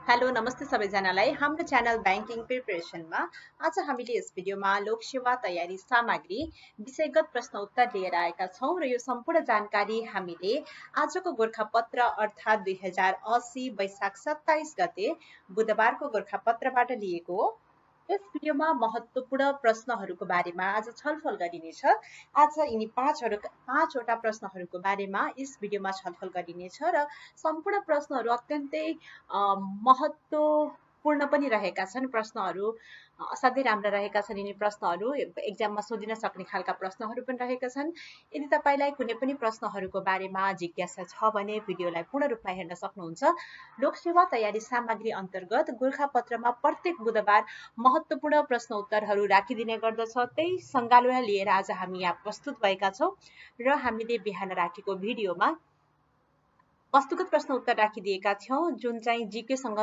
Hello नमस्ते सबैजनालाई हाम्रो च्यानल बैंकिङ प्रिपरेसनमा आज हामीले यस भिडियोमा लोकसेवा तयारी सामग्री विषयगत प्रश्न उत्तर लिएर आएका छौं र यो सम्पूर्ण जानकारी हामीले आजको गोरखापत्र अर्थात् 2080 वैशाख 27 गते बुधबारको गोरखापत्रबाट लिएको हो। यस भिडियोमा महत्त्वपूर्ण प्रश्नहरूको बारेमा आज छलफल गरिनेछ। आज यिनी पाँचवटा प्रश्नहरूको बारेमा यस भिडियोमा छलफल गरिनेछ र सम्पूर्ण प्रश्नहरू अत्यन्तै महत्त्वपूर्ण पनि रहेका छन्। प्रश्नहरू असाध्यै राम्रा रहेका छन्। यिनी प्रश्नहरू एक्जाममा सोधिन सक्ने खालका प्रश्नहरू पनि रहेका छन्। यदि तपाईलाई कुनै पनि प्रश्नहरूको बारेमा जिज्ञासा छ भने भिडियोलाई पूर्ण रूपमा हेर्न सक्नुहुन्छ। लोकसेवा तयारी सामग्री अन्तर्गत गोरखापत्रमा प्रत्येक बुधबार महत्त्वपूर्ण प्रश्न उत्तरहरू राखिदिने गर्दछ। त्यही सङ्गालोलाई लिएर आज हामी यहाँ प्रस्तुत भएका छौं र हामीले बिहान राखेको भिडियोमा वस्तुगत प्रश्न उत्तर राखिदिएका थियौं जुन चाहिँ जीके सँग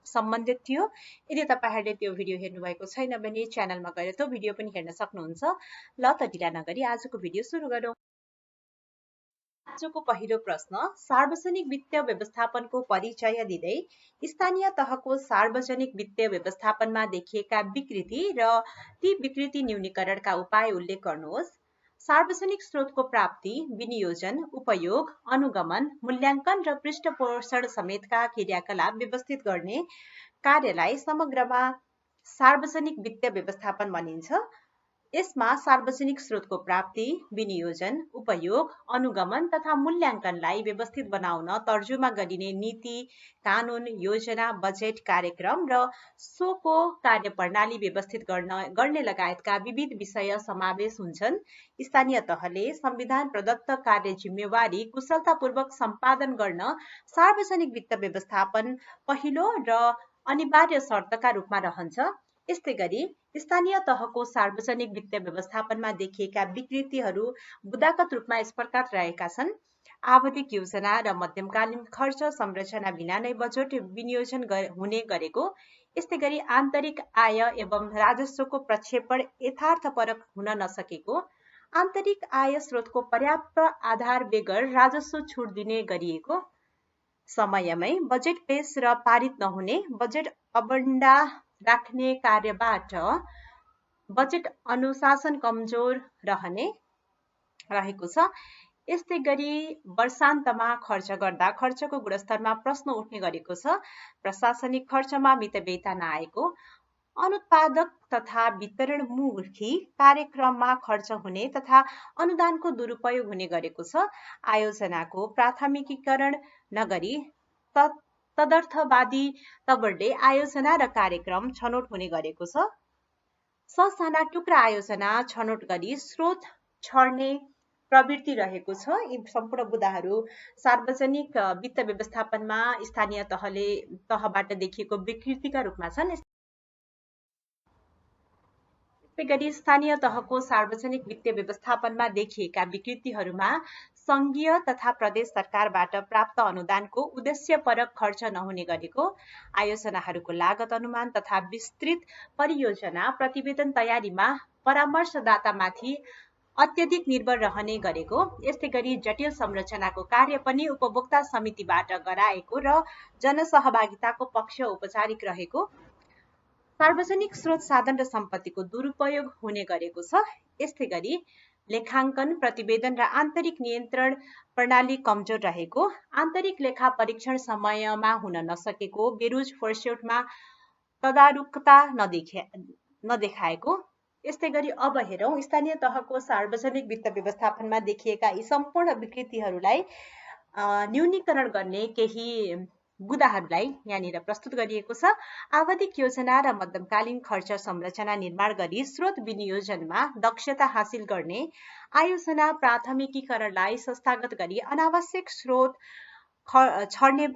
सम्बन्धित थियो। यदि तपाईहरुले त्यो भिडियो हेर्नु भएको छैन भने च्यानलमा गएर त्यो भिडियो पनि हेर्न सक्नुहुन्छ। ल त ढिला नगरी आजको भिडियो सुरु गरौं। आजको पहिलो प्रश्न सार्वजनिक वित्तीय व्यवस्थापनको परिचय दिँदै स्थानीय तहको सार्वजनिक वित्तीय व्यवस्थापनमा देखिएका विकृति र ती विकृति न्यूनीकरणका उपाय उल्लेख गर्नुहोस्। सार्वजनिक स्रोतको प्राप्ति, विनियोजन, उपयोग, अनुगमन, मूल्याङ्कन र पृष्ठपोषण समेतका क्रियाकलाप व्यवस्थित गर्ने कार्यलाई समग्रमा सार्वजनिक वित्तीय व्यवस्थापन भनिन्छ। यसमा सार्वजनिक स्रोतको प्राप्ति, विनियोजन, उपयोग, अनुगमन तथा मूल्याङ्कनलाई व्यवस्थित बनाउन तर्जुमा गरिने नीति, कानून, योजना, बजेट, कार्यक्रम र सोको कार्यप्रणाली व्यवस्थित गर्ने लगायतका विविध विषय समावेश हुन्छन्। स्थानीय तहले संविधान प्रदत्त कार्य जिम्मेवारी कुशलतापूर्वक सम्पादन गर्न सार्वजनिक वित्त व्यवस्थापन पहिलो र अनिवार्य शर्तका रूपमा रहन्छ। यस्तै गरी स्थानीय तहको सार्वजनिक वित्तीय व्यवस्थापनमा देखिएका विकृतिहरू बुदागत रूपमा यस प्रकार रहेका छन्। आवधिक योजना र मध्यमकालीन खर्च संरचना बिना नै बजेट विनियोजन हुने गरेको। यस्तै गरी आन्तरिक आय एवं राजस्वको प्रक्षेपण यथार्थपरक हुन नसकेको। आन्तरिक आय स्रोतको पर्याप्त आधार बेगर राजस्व छुट दिने गरिएको। समयमै बजेट पेश र पारित नहुने, बजेट अबण्डा राख्ने कार्यबाट बजेट अनुशासन कमजोर रहेको छ। यस्तै गरी वर्षान्तमा खर्च गर्दा खर्चको गुणस्तरमा प्रश्न उठ्ने गरेको छ। प्रशासनिक खर्चमा मितव्ययता नआएको, अनुत्पादक तथा वितरणमुखी कार्यक्रममा खर्च हुने तथा अनुदानको दुरुपयोग हुने गरेको छ। आयोजनाको प्राथमिकीकरण नगरी तदर्थवादी तवरले आयोजना र कार्यक्रम छनौट हुने गरेको छ। ससाना टुक्रा आयोजना छनौट गरी स्रोत छर्ने प्रवृत्ति रहेको छ। यी सम्पूर्ण बुदाहरू सार्वजनिक वित्त व्यवस्थापनमा स्थानीय तहबाट देखिएको विकृतिका रूपमा छन्। यस्तै गरी स्थानीय तहको सार्वजनिक वित्तीय व्यवस्थापनमा देखिएका विकृतिहरूमा संघीय तथा प्रदेश सरकारबाट प्राप्त अनुदानको उद्देश्यपरक खर्च नहुने गरेको, आयोजनाहरूको लागत अनुमान तथा विस्तृत परियोजना प्रतिवेदन तयारीमा परामर्शदातामाथि अत्यधिक निर्भर रहने गरेको। यस्तै गरी जटिल संरचनाको कार्य पनि उपभोक्ता समितिबाट गराएको र जनसहभागिताको पक्ष औपचारिक रहेको। सार्वजनिक स्रोत साधन र सम्पत्तिको दुरुपयोग हुने गरेको छ। यस्तै गरी लेखाङ्कन, प्रतिवेदन र आन्तरिक नियन्त्रण प्रणाली कमजोर रहेको, आन्तरिक लेखा परीक्षण समयमा हुन नसकेको, बेरुज फोर्स्योटमा तदारुकता नदेखाएको। यस्तै गरी अब हेरौं स्थानीय तहको सार्वजनिक वित्त व्यवस्थापनमा देखिएका यी सम्पूर्ण विकृतिहरूलाई न्यूनीकरण गर्ने केही बुदाहरूलाई यहाँनिर प्रस्तुत गरिएको छ। आवधिक योजना र मध्यमकालीन खर्च संरचना निर्माण गरी स्रोत विनियोजनमा दक्षता हासिल गर्ने, आयोजना प्राथमिकीकरणलाई संस्थागत गरी अनावश्यक स्रोत छर्ने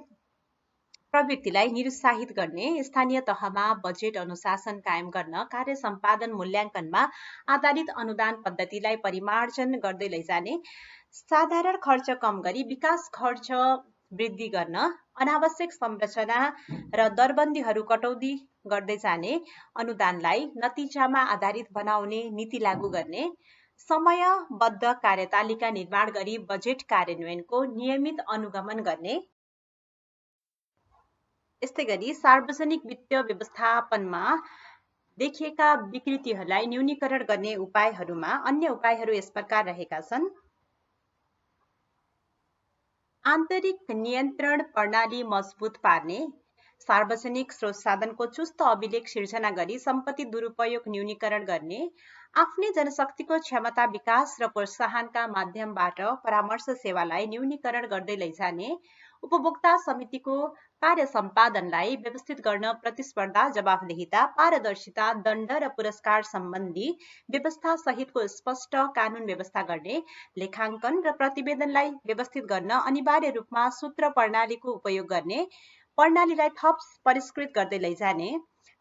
प्रवृत्तिलाई निरुत्साहित गर्ने, स्थानीय तहमा बजेट अनुशासन कायम गर्न कार्य सम्पादन मूल्याङ्कनमा आधारित अनुदान पद्धतिलाई परिमार्जन गर्दै लैजाने, साधारण खर्च कम गरी विकास खर्च वृद्धि गर्न, अनावश्यक संरचना र दरबन्दीहरू कटौती गर्दै जाने, अनुदानलाई नतिजामा आधारित बनाउने नीति लागू गर्ने, समयबद्ध कार्यतालिका निर्माण गरी बजेट कार्यान्वयनको नियमित अनुगमन गर्ने, यस्तै गरी सार्वजनिक वित्तीय व्यवस्थापनमा देखिएका विकृतिहरूलाई न्यूनीकरण गर्ने उपायहरूमा अन्य उपायहरू यस प्रकार रहेका छन्। आन्तरिक नियन्त्रण प्रणाली मजबुत पार्ने, सार्वजनिक स्रोत साधनको चुस्त अभिलेख सिर्जना गरी सम्पत्ति दुरुपयोग न्यूनीकरण गर्ने, आफ्नै जनशक्तिको क्षमता विकास र प्रोत्साहनका माध्यमबाट परामर्श सेवालाई न्यूनीकरण गर्दै लैजाने, उपभोक्ता समितिको कार्य सम्पादनलाई व्यवस्थित गर्न प्रतिस्पर्धा, जवाफदेहिता, पारदर्शिता, दण्ड र पुरस्कार सम्बन्धी व्यवस्था सहितको स्पष्ट कानून व्यवस्था गर्ने, लेखाङ्कन र प्रतिवेदनलाई व्यवस्थित गर्न अनिवार्य रूपमा सूत्र प्रणालीको उपयोग गर्ने, प्रणालीलाई थप परिष्कृत गर्दै लैजाने,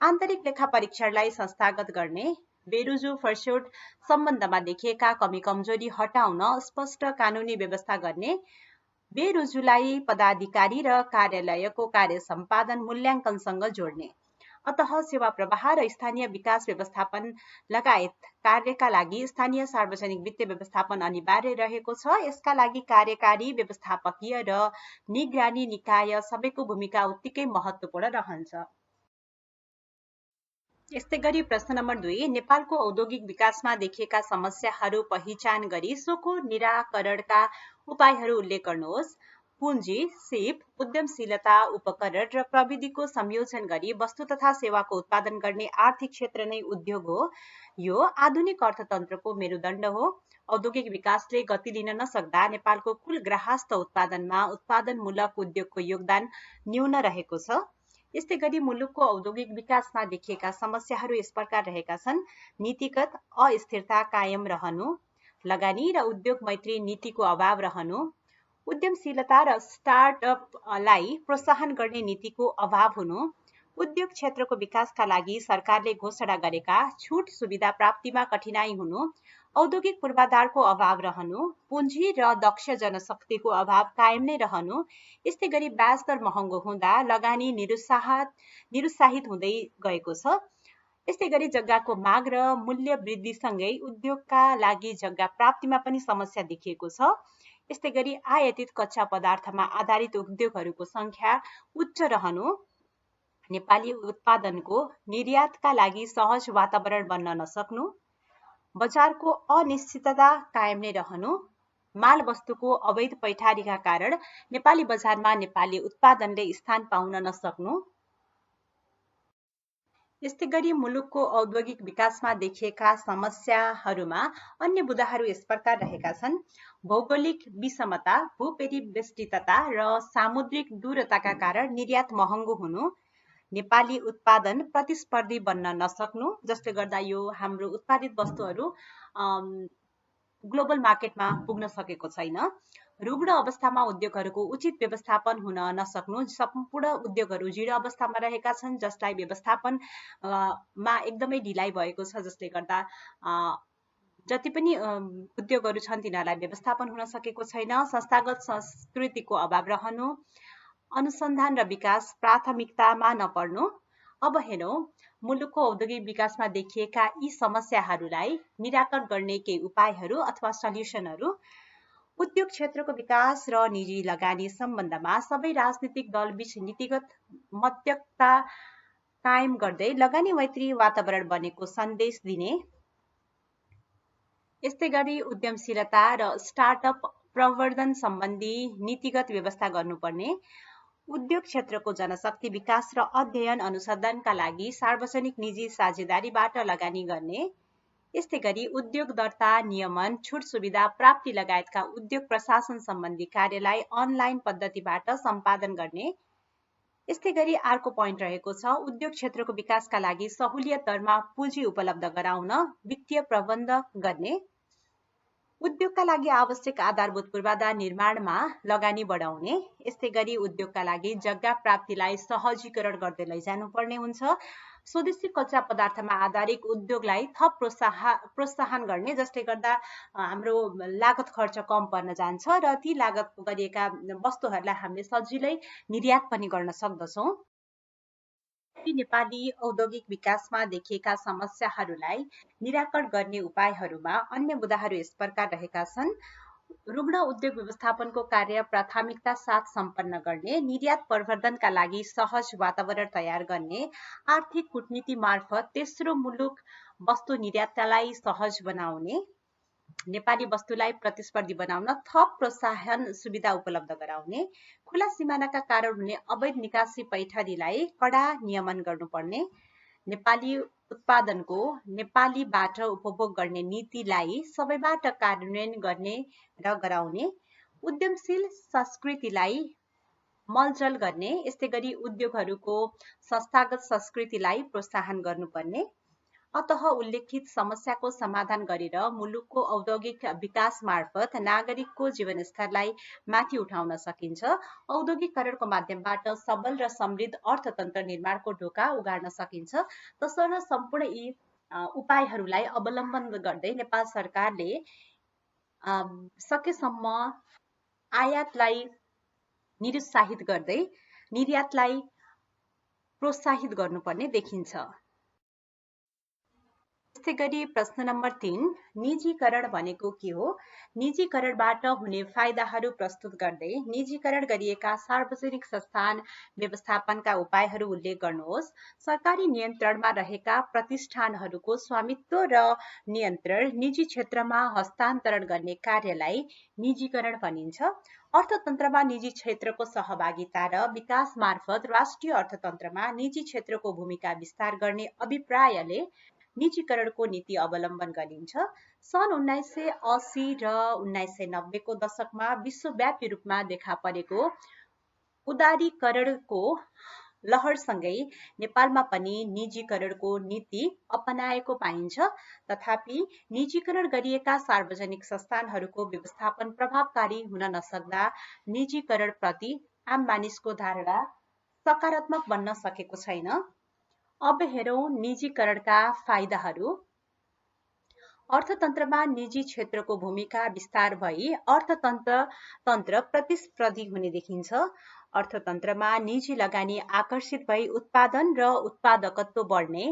आन्तरिक लेखा परीक्षणलाई संस्थागत गर्ने, बेरुजु फर्स्योट सम्बन्धमा देखिएका कमी कमजोरी हटाउन स्पष्ट कानूनी व्यवस्था गर्ने, बेरुजुलाई पदाधिकारी र कार्यालयको कार्य सम्पादन मूल्याङ्कनसँग जोड्ने। अतः सेवा प्रवाह र स्थानीय विकास व्यवस्थापन लगायत कार्यका लागि स्थानीय सार्वजनिक वित्तीय व्यवस्थापन अनिवार्य रहेको छ। यसका लागि कार्यकारी, व्यवस्थापकीय र निगरानी निकाय सबैको भूमिका उत्तिकै महत्त्वपूर्ण रहन्छ। यस्तै गरी प्रश्न नम्बर 2, नेपालको औद्योगिक विकासमा देखिएका समस्याहरू पहिचान गरी सोको निराकरणका उपायहरू उल्लेख गर्नुहोस्। पुँजी, सिप, उद्यमशीलता, उपकरण र प्रविधिको संयोजन गरी वस्तु तथा सेवाको उत्पादन गर्ने आर्थिक क्षेत्र नै उद्योग हो। यो आधुनिक अर्थतन्त्रको मेरुदण्ड हो। औद्योगिक विकासले गति लिन नसक्दा नेपालको कुल ग्राहस्थ उत्पादनमा उत्पादनमूलक उद्योगको योगदान न्यून रहेको छ। यस्तै गरी मुलुकको औद्योगिक विकासमा देखिएका समस्याहरू यस प्रकार रहेका छन्। नीतिगत अस्थिरता कायम रहनु, लगानी र उद्योग मैत्री नीतिको अभाव रहनु, उद्यमशीलता र स्टार्टअपलाई प्रोत्साहन गर्ने नीतिको अभाव हुनु, उद्योग क्षेत्रको विकासका लागि सरकारले घोषणा गरेका छुट सुविधा प्राप्तिमा कठिनाई हुनु, औद्योगिक पूर्वाधारको अभाव रहनु, पुँजी र दक्ष जनशक्तिको अभाव कायम नै रहनु, यस्तै गरी ब्याज दर महँगो हुँदा लगानी निरुत्साहित हुँदै गएको छ। यस्तै गरी जग्गाको माग र मूल्य वृद्धिसँगै उद्योगका लागि जग्गा प्राप्तिमा पनि समस्या देखिएको छ। यस्तै गरी आयातित कच्चा पदार्थमा आधारित उद्योगहरूको संख्या उच्च रहनु, नेपाली उत्पादनको निर्यातका लागि सहज वातावरण बन्न नसक्नु, बजारको अनिश्चितता कायम नै रहनु, माल वस्तुको अवैध पैठारीका कारण नेपाली बजारमा नेपाली उत्पादनले स्थान पाउन नसक्नु। यस्तै गरी मुलुकको औद्योगिक विकासमा देखिएका समस्याहरूमा अन्य बुदाहरू यस प्रकार रहेका छन्। भौगोलिक विषमता, भूपरिवेष्टितता र सामुद्रिक दूरताका कारण निर्यात महँगो हुनु, नेपाली उत्पादन प्रतिस्पर्धी बन्न नसक्नु, जसले गर्दा यो हाम्रो उत्पादित वस्तुहरू ग्लोबल मार्केटमा पुग्न सकेको छैन। रुग्ण अवस्थामा उद्योगहरूको उचित व्यवस्थापन हुन नसक्नु, सम्पूर्ण उद्योगहरू जीर्ण अवस्थामा रहेका छन्, जसलाई व्यवस्थापनमा एकदमै ढिलाइ भएको छ, जसले गर्दा जति पनि उद्योगहरू छन् तिनीहरूलाई व्यवस्थापन हुन सकेको छैन। संस्थागत संस्कृतिको अभाव रहनु, अनुसन्धान र विकास प्राथमिकतामा नपर्नु। अब हेरौँ मुलुकको औद्योगिक विकासमा देखिएका यी समस्याहरूलाई निराकरण गर्ने केही उपायहरू अथवा सल्युसनहरू। उद्योग क्षेत्रको विकास र निजी लगानी सम्बन्धमा सबै राजनीतिक दलबीच नीतिगत मध्यस्थता कायम गर्दै लगानी मैत्री वातावरण बनेको सन्देश दिने। यस्तै गरी उद्यमशीलता र स्टार्टअप प्रवर्धन सम्बन्धी नीतिगत व्यवस्था गर्नुपर्ने। उद्योग क्षेत्रको जनशक्ति विकास र अध्ययन अनुसन्धानका लागि सार्वजनिक निजी साझेदारीबाट लगानी गर्ने। यस्तै गरी उद्योग दर्ता, नियमन, छुट सुविधा प्राप्ति लगायतका उद्योग प्रशासन सम्बन्धी कार्यलाई अनलाइन पद्धतिबाट सम्पादन गर्ने। यस्तै गरी अर्को पोइन्ट रहेको छ, उद्योग क्षेत्रको विकासका लागि सहुलियत दरमा पुँजी उपलब्ध गराउन वित्तीय प्रबन्ध गर्ने। उद्योगका लागि आवश्यक आधारभूत पूर्वाधार निर्माणमा लगानी बढाउने। यस्तै गरी उद्योगका लागि जग्गा प्राप्तिलाई सहजीकरण गर्दै लैजानुपर्ने हुन्छ। स्वदेशी कच्चा पदार्थमा आधारित उद्योगलाई थप प्रोत्साहन गर्ने, जसले गर्दा हाम्रो लागत खर्च कम पर्न जान्छ र ती लागत गरिएका वस्तुहरूलाई हामीले सजिलै निर्यात पनि गर्न सक्दछौँ। नेपाली औद्योगिक विकासमा देखिएका समस्याहरूलाई निराकरण गर्ने उपायहरूमा अन्य मुद्दाहरू यस प्रकार रहेका छन्। रुग्ण उद्योग व्यवस्थापनको कार्य प्राथमिकता साथ सम्पन्न गर्ने, निर्यात प्रवर्धनका लागि सहज वातावरण तयार गर्ने, आर्थिक कूटनीति मार्फत तेस्रो मुलुक वस्तु निर्यातलाई सहज बनाउने, नेपाली वस्तुलाई प्रतिस्पर्धी बनाउन थप प्रोत्साहन सुविधा उपलब्ध गराउने, खुला सिमानाका कारण हुने अवैध निकासी पैठरीलाई कडा नियमन गर्नुपर्ने, नेपाली उत्पादनको नेपालीबाट उपभोग गर्ने नीतिलाई सबैबाट कार्यान्वयन गर्ने र गराउने, उद्यमशील संस्कृतिलाई मलजल गर्ने, यस्तै गरी उद्योगहरूको संस्थागत संस्कृतिलाई प्रोत्साहन गर्नुपर्ने। अतः उल्लेखित समस्याको समाधान गरेर मुलुकको औद्योगिक विकास मार्फत नागरिकको जीवनस्तरलाई माथि उठाउन सकिन्छ। औद्योगिकरणको माध्यमबाट सबल र समृद्ध अर्थतन्त्र निर्माणको ढोका उगाड्न सकिन्छ। तसर्थ सम्पूर्ण यी उपायहरूलाई अवलम्बन गर्दै नेपाल सरकारले सकेसम्म आयातलाई निरुत्साहित गर्दै निर्यातलाई प्रोत्साहित गर्नुपर्ने देखिन्छ। त्यस्तै गरी प्रश्न नम्बर 3, निजीकरण भनेको के हो? निजीकरणबाट हुने फाइदाहरू प्रस्तुत गर्दै निजीकरण गरिएका सार्वजनिक संस्थान व्यवस्थापनका उपायहरू उल्लेख गर्नुहोस्। सरकारी नियन्त्रणमा रहेका प्रतिष्ठानहरूको स्वामित्व र नियन्त्रण निजी क्षेत्रमा हस्तान्तरण गर्ने कार्यलाई निजीकरण भनिन्छ। अर्थतन्त्रमा निजी क्षेत्रको सहभागिता र विकास मार्फत राष्ट्रिय अर्थतन्त्रमा निजी क्षेत्रको भूमिका विस्तार गर्ने अभिप्रायले निजीकरणको नीति अवलम्बन गरिन्छ। सन् 1980 र 1990 को दशकमा विश्वव्यापी रूपमा देखा परेको उदारीकरणको लहरसँगै नेपालमा पनि निजीकरणको नीति अपनाएको पाइन्छ। तथापि निजीकरण गरिएका सार्वजनिक संस्थानहरूको व्यवस्थापन प्रभावकारी हुन नसक्दा निजीकरणप्रति आम मानिसको धारणा सकारात्मक बन्न सकेको छैन। अब हेरौं निजीकरणका फाइदाहरू। अर्थतन्त्रमा निजी क्षेत्रको भूमिका विस्तार भई अर्थतन्त्र प्रतिस्पर्धी हुने देखिन्छ। अर्थतन्त्रमा निजी लगानी आकर्षित भई उत्पादन र उत्पादकत्व बढ्ने,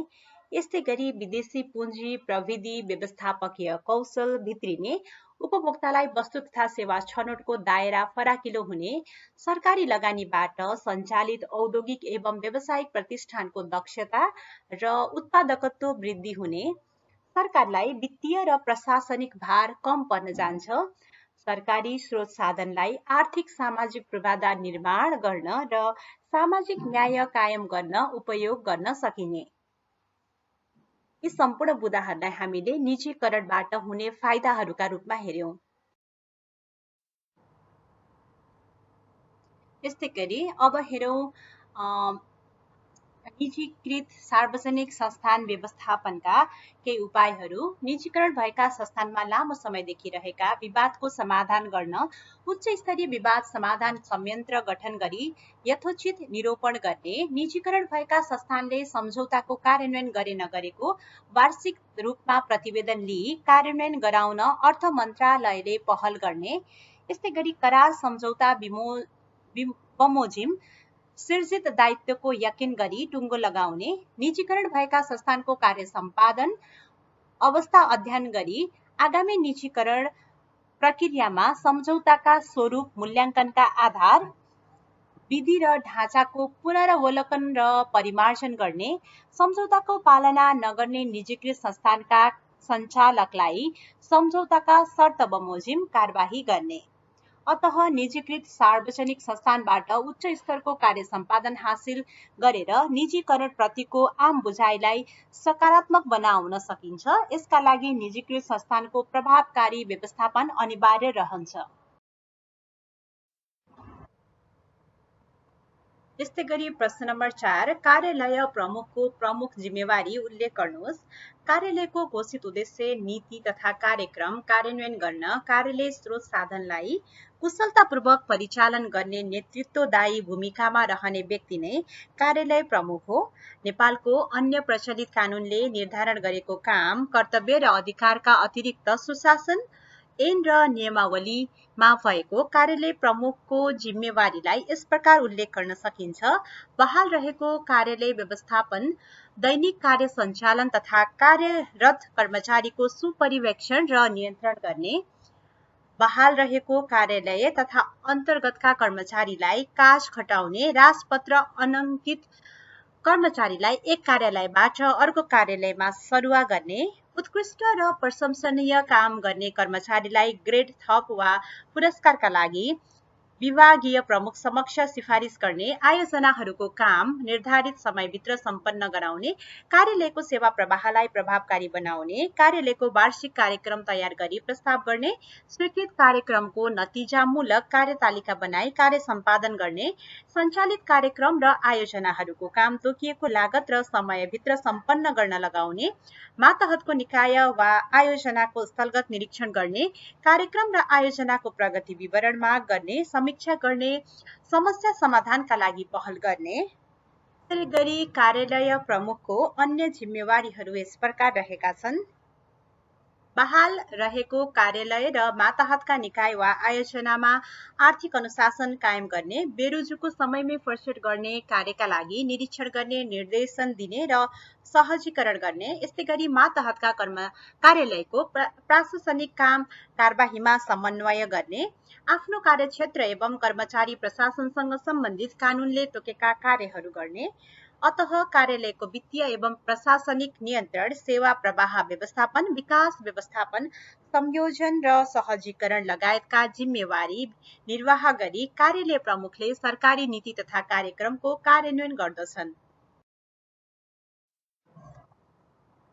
यस्तै गरी विदेशी पुँजी, प्रविधि, व्यवस्थापकीय कौशल भित्रिने, उपभोक्तालाई वस्तु तथा सेवा छनौटको दायरा फराकिलो हुने, सरकारी लगानीबाट सञ्चालित औद्योगिक एवं व्यावसायिक प्रतिष्ठानको दक्षता र उत्पादकत्व वृद्धि हुने, सरकारलाई वित्तीय र प्रशासनिक भार कम पर्न जान्छ, सरकारी स्रोत साधनलाई आर्थिक सामाजिक पूर्वाधार निर्माण गर्न र सामाजिक न्याय कायम गर्न उपयोग गर्न सकिने। यी सम्पूर्ण बुदाहरूलाई हामीले निजीकरणबाट हुने फाइदाहरूका रूपमा हेर्यौं। यस्तै गरी अब हेरौं निजीकृत सार्वजनिक संस्थान व्यवस्थापनका केही उपायहरू। निजीकरण भएका संस्थानमा लामो समयदेखि रहेका विवादको समाधान गर्न उच्च स्तरीय विवाद समाधान संयन्त्र गठन गरी यथोचित निरूपण गर्ने, निजीकरण भएका संस्थानले सम्झौताको कार्यान्वयन गरे नगरेको वार्षिक रूपमा प्रतिवेदन लिई कार्यान्वयन गराउन अर्थ मन्त्रालयले पहल गर्ने, यस्तै गरी करार सम्झौता बमोजिम सिर्जित दायित्वको यकिन गरी टुङ्गो लगाउने, निजीकरण भएका संस्थानको कार्य सम्पादन अवस्था अध्ययन गरी आगामी निजीकरण प्रक्रियामा सम्झौताका स्वरूप मूल्याङ्कनका आधार, विधि र ढाँचाको पुनरावलोकन र परिमार्जन गर्ने, सम्झौताको पालना नगर्ने निजीकृत संस्थानका सञ्चालकलाई सम्झौताका शर्त बमोजिम कारबाही गर्ने। अतः निजीकृत सार्वजनिक संस्थानबाट उच्च स्तरको कार्य सम्पादन हासिल गरेर निजीकरण प्रतिको आम बुझाइलाई सकारात्मक बनाउन सकिन्छ। यसका लागि निजीकृत संस्थानको प्रभावकारी व्यवस्थापन अनिवार्य रहन्छ। यस्तै गरी प्रश्न नम्बर 4, कार्यालय प्रमुखको प्रमुख जिम्मेवारी उल्लेख गर्नुहोस्। कार्यालयको घोषित उद्देश्य, नीति तथा कार्यक्रम कार्यान्वयन गर्न कार्यालय स्रोत साधनलाई कुशलतापूर्वक परिचालन गर्ने नेतृत्वदायी भूमिकामा रहने व्यक्ति नै कार्यालय प्रमुख हो। नेपालको अन्य प्रचलित कानूनले निर्धारण गरेको काम, कर्तव्य र अधिकारका अतिरिक्त सुशासन ऐन र नियमावलीमा भएको कार्यालय प्रमुखको जिम्मेवारीलाई यस प्रकार उल्लेख गर्न सकिन्छ। बहाल रहेको कार्यालय व्यवस्थापन, दैनिक कार्य सञ्चालन तथा कार्यरत कर्मचारीको सुपरिवेक्षण र नियन्त्रण गर्ने, बहाल रहेको कार्यालय तथा अन्तर्गतका कर्मचारीलाई काज खटाउने, राजपत्र अनङ्कित कर्मचारीलाई एक कार्यालयबाट अर्को कार्यालयमा सरुवा गर्ने, उत्कृष्ट र प्रशंसनीय काम गर्ने कर्मचारीलाई ग्रेड थप वा पुरस्कारका लागि विभागीय प्रमुख समक्ष सिफारिस गर्ने, आयोजनाहरूको काम निर्धारित समयभित्र सम्पन्न गराउने, कार्यालयको सेवा प्रवाहलाई प्रभावकारी बनाउने, कार्यालयको वार्षिक कार्यक्रम तयार गरी प्रस्ताव गर्ने, स्वीकृत कार्यक्रमको नतिजामूलक कार्यतालिका बनाई कार्य सम्पादन गर्ने, सञ्चालित कार्यक्रम र आयोजनाहरूको काम तोकिएको लागत र समयभित्र सम्पन्न गर्न लगाउने, मातहतको निकाय वा आयोजनाको स्थलगत निरीक्षण गर्ने, कार्यक्रम र आयोजनाको प्रगति विवरण माग गर्ने, समीक्षा गर्ने, समस्या समाधानका लागि पहल गर्ने। यसै गरी कार्यालय प्रमुखको अन्य जिम्मेवारीहरू यस प्रकार रहेका छन्। बहाल रहेको कार्यालय र मातहतका निकाय वा आयोजनामा आर्थिक अनुशासन कायम गर्ने, बेरोजुको समयमै फर्सेट गर्ने कार्यका लागि निरीक्षण गर्ने, निर्देशन दिने र सहजीकरण गर्ने। यस्तै गरी मातहतका कार्यालयको प्रशासनिक काम कारबाहीमा समन्वय गर्ने, आफ्नो कार्यक्षेत्र एवं कर्मचारी प्रशासनसँग सम्बन्धित कानूनले तोकेका कार्यहरू गर्ने। अतः कार्यालयको वित्तीय एवं प्रशासनिक नियन्त्रण, सेवा प्रवाह व्यवस्थापन, विकास व्यवस्थापन, संयोजन र सहजीकरण लगायतका जिम्मेवारी निर्वाह गरी कार्यालय प्रमुखले सरकारी नीति तथा कार्यक्रमको कार्यान्वयन गर्दछन्।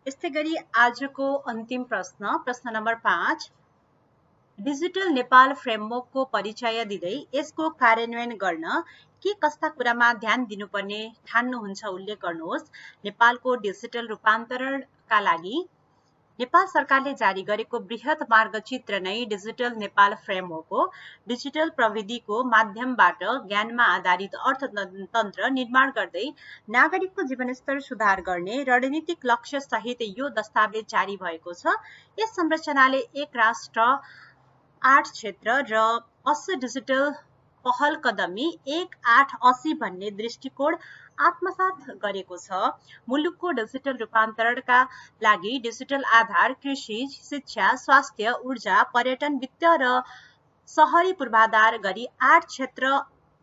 यस्तै गरी आजको अन्तिम प्रश्न नम्बर 5, डिजिटल नेपाल फ्रेमवर्कको परिचय दिँदै यसको कार्यान्वयन गर्न के कस्ता कुरामा ध्यान दिनुपर्ने ठान्नुहुन्छ उल्लेख गर्नुहोस्। नेपालको डिजिटल रूपान्तरणका लागि नेपाल सरकारले जारी गरेको बृहत मार्गचित्र नै डिजिटल नेपाल फ्रेमवर्क हो। डिजिटल प्रविधिको माध्यमबाट ज्ञानमा आधारित अर्थतन्त्र निर्माण गर्दै नागरिकको जीवनस्तर सुधार गर्ने रणनीतिक लक्ष्य सहित यो दस्तावेज जारी भएको छ। यस संरचनाले एक राष्ट्र 8 क्षेत्र र 80 डिजिटल पहल कदमी 1-8-80 भन्ने दृष्टिकोण आत्मसात गरेको छ। मुलुकको डिजिटल रूपान्तरणका लागि डिजिटल आधार, कृषि, शिक्षा, स्वास्थ्य, ऊर्जा, पर्यटन, वित्त र शहरी पूर्वाधार गरी 8 क्षेत्र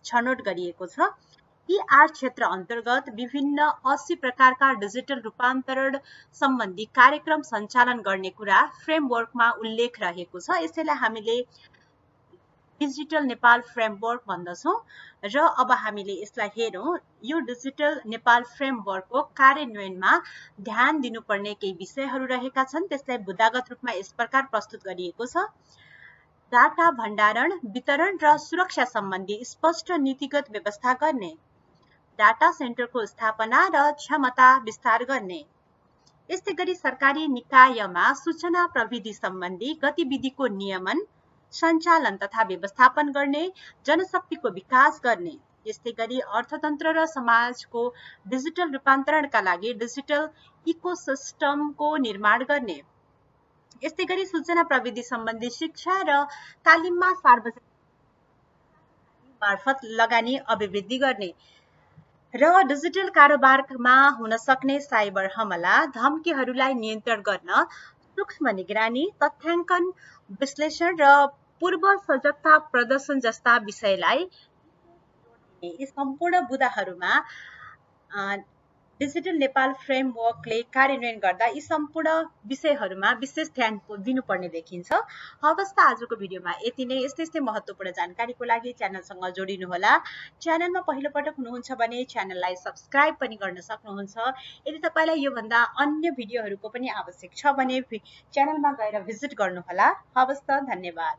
छनौट गरिएको छ। यी 8 क्षेत्र अन्तर्गत विभिन्न 80 प्रकारका डिजिटल रूपान्तरण सम्बन्धी कार्यक्रम सञ्चालन गर्ने कुरा फ्रेमवर्कमा उल्लेख रहेको छ। यसैलाई हामीले डिजिटल नेपाल फ्रेमवर्क भन्दछौँ र अब हामीले यसलाई हेरौँ। यो डिजिटल नेपाल फ्रेमवर्कको कार्यान्वयनमा ध्यान दिनुपर्ने केही विषयहरू रहेका छन्। त्यसलाई बुदागत रूपमा यस प्रकार प्रस्तुत गरिएको छ। डाटा भण्डारण, वितरण र सुरक्षा सम्बन्धी स्पष्ट नीतिगत व्यवस्था गर्ने, डाटा सेन्टरको स्थापना र क्षमता विस्तार गर्ने, यस्तै गरी सरकारी निकायमा सूचना प्रविधि सम्बन्धी गतिविधिको नियमन, सञ्चालन तथा व्यवस्थापन गर्ने, जनशक्तिको विकास गर्ने, यस्तै गरी अर्थतन्त्र र समाजको डिजिटल रूपान्तरणका लागि डिजिटल इकोसिस्टमको निर्माण गर्ने, यस्तै गरी सूचना प्रविधि सम्बन्धी शिक्षा र तालिममा सार्वजनिक मार्फत लगानी अभिवृद्धि गर्ने र डिजिटल कारोबारमा हुन सक्ने साइबर हमला, धम्कीहरूलाई नियन्त्रण गर्न सूक्ष्म निगरानी, तथ्याङ्कन विश्लेषण र पूर्व सजगता प्रदर्शन जस्ता विषयलाई यी सम्पूर्ण बुदाहरूमा डिजिटल नेपाल फ्रेमवर्कले कार्यान्वयन गर्दा यी सम्पूर्ण विषयहरूमा विशेष ध्यान दिनुपर्ने देखिन्छ। हवस् त आजको भिडियोमा यति नै। यस्तै महत्त्वपूर्ण जानकारीको लागि च्यानलसँग जोडिनुहोला। च्यानलमा पहिलो पटक हुनुहुन्छ भने च्यानललाई सब्स्क्राइब पनि गर्न सक्नुहुन्छ। यदि तपाईलाई यो भन्दा अन्य भिडियोहरूको पनि आवश्यक छ भने च्यानलमा गएर भिजिट गर्नुहोला। हवस् त, धन्यवाद।